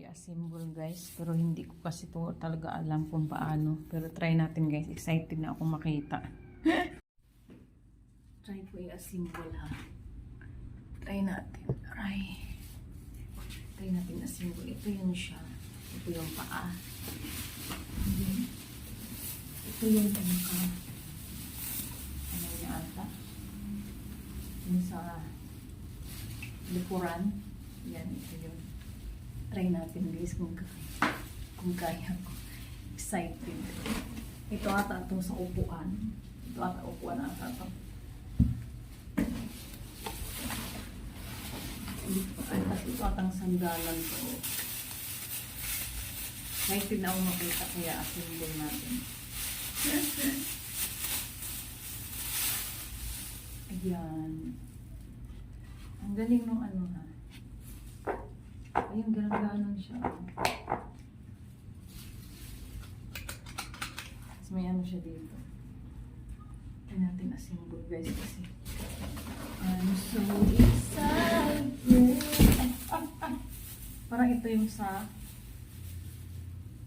i-assemble guys. Pero hindi ko kasi to talaga alam kung paano. Pero try natin guys. Excited na ako makita. Try ko i-assemble ha. Try natin. Try natin assemble. Ito yun siya. Ito yung paa. Ito yung pinaka. Ano niya ata? Yung sa likuran. Yan, ito yun. Try natin guys kung kaya ko. Excited. Ito ata itong sa upuan. Ito ata upuan ata ito. Ito atang sandalan to. Excited na ako makita kaya assemble natin. Ayan. Ang galing nung ano ha. Ayun, ganon siya. Tapos may ano siya dito. Kaya natin assemble guys kasi. I'm so excited. Parang ito yung sa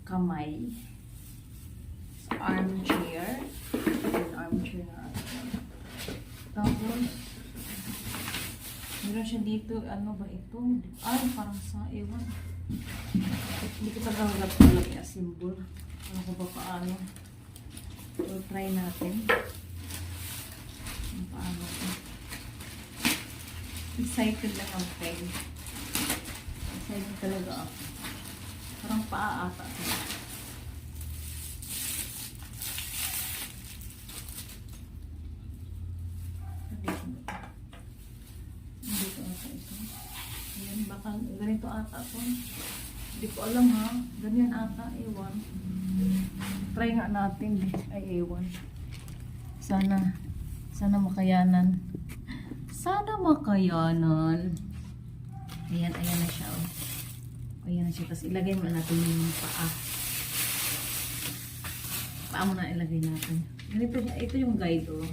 kamay. Sa armchair. Yung armchair na ito. Tapos, meron siya dito, ano ba ito? Ay, parang sa, ewan. Hindi ko talaga i-assemble. Ano ko ba paano? So, try natin. Paano ito? Excited lang ang pen. Excited talaga ako. Parang paa-ata ito. Baka ganito ata ito. Hindi ko alam ha. Ganyan ata. Ewan. Try nga natin. Ay, ewan. Sana makayanan. Sana makayanan. Ayan na siya. Oh. Ayan na siya. Tapos ilagay mo natin yung paa. Paa mo na ilagay natin. Ganito siya. Ito yung guide. Oh.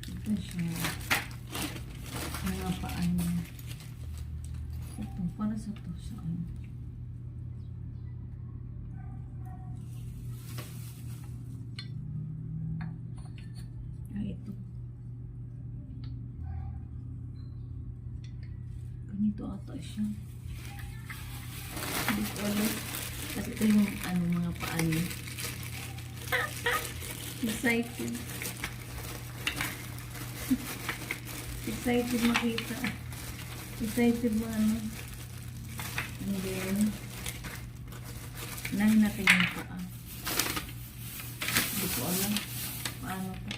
Ito siya. Mga paan niya. Ito, para sa to saan? Ito. Ganito ata siya. Hindi ko alam. Kasi ito yung mga paan niya. Excited. Excited makita. Excited mo ano. And then, unahin natin yung paa. Hindi ko alam. Paano to?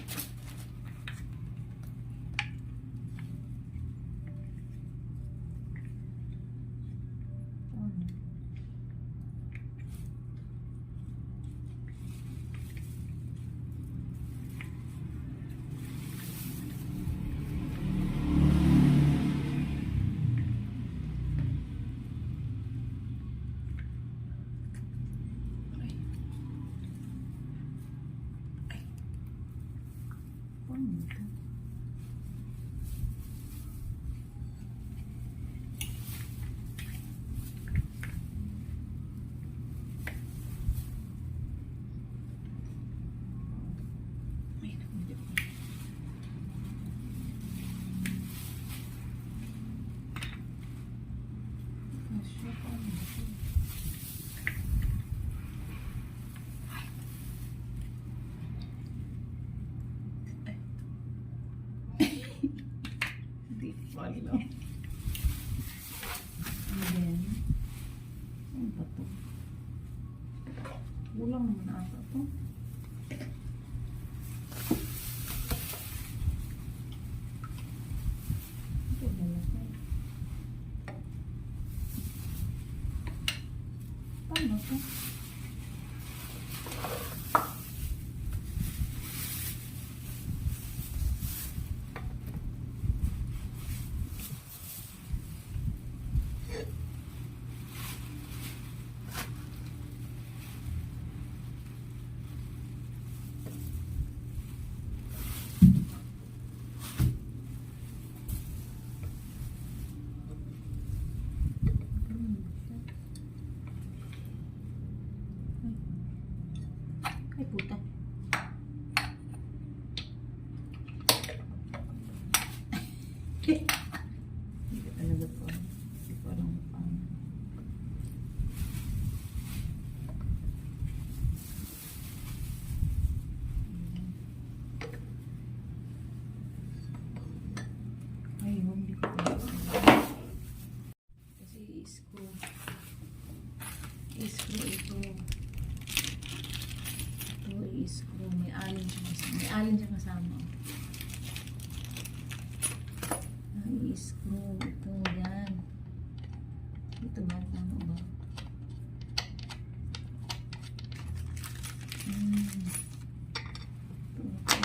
Follow. And then, ano ba ito? Kulang naman ata ito. Ito lalaki. Paano ito? Ay, puta. Hindi ko talaga po. Hindi ko alam paano. Ay, hindi ko alam. Kasi i-screw. I-screw ito. Ito i-screw. May alin siya kasama. May alin siya kasama. I-screw. Ito, yan. Ito ba? Tama ba? Ito, ito.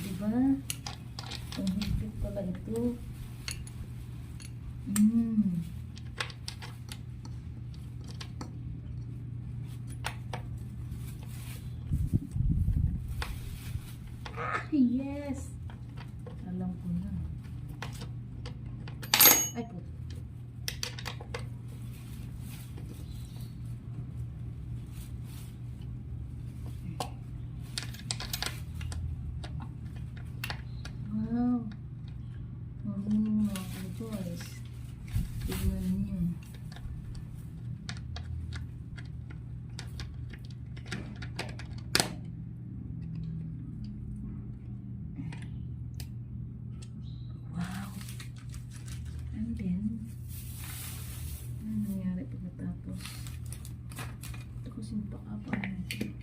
Diba? Ang higpit pala ito. Yes! Alam ko na. Ay po. Wow. Marunong na ako, guys. Tignan niyo. Wow. And then, ano nangyari pagkatapos? Ito kasing pakapa natin.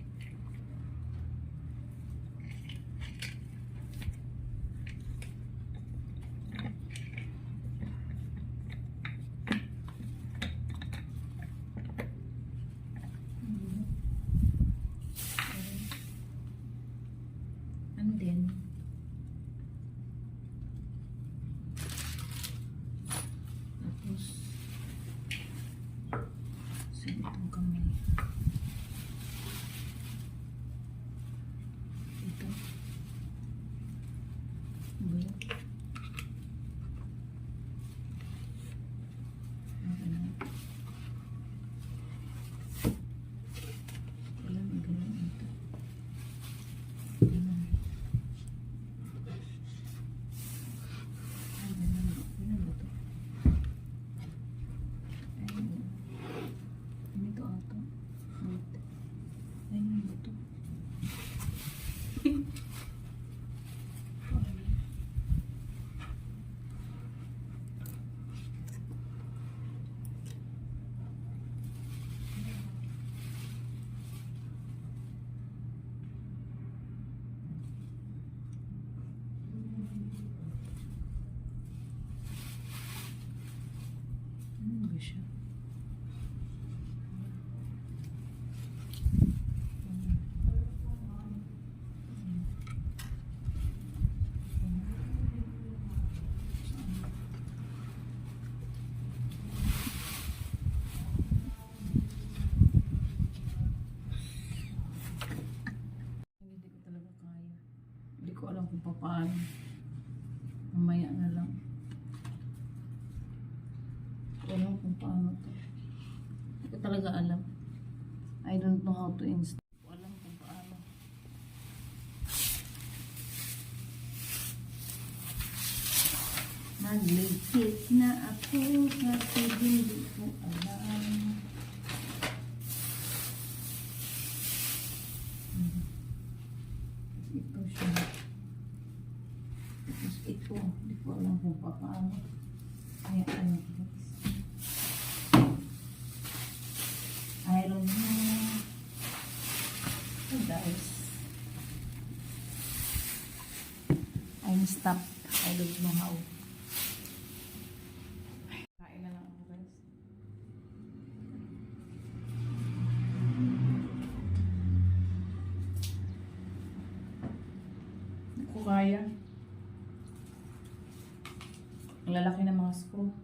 And then, tapos, sa itong kamay. Ito. Ano ba yun? Ano? Alam, ganun ito. Ganun. Ay, ganun ba? Ganun ba ito? Ay, ganito ata. Wait. Ay, ganun ba ito? Ano ba siya? Hindi ko talaga kaya. Hindi ko alam kung paano. Mamaya na lang. Hindi ko alam kung paano to. Hindi ko talaga alam. I don't know how to install. Hindi ko alam kung paano. Nagligpit na ako kasi hindi ko alam. to. Hindi ko alam kung paano. Ayan, ano guys. Iron na. Hey guys. I'm stuck. I don't know how. Kain na lang ako guys. Hindi ko kaya. Ang lalaki ng mga screw.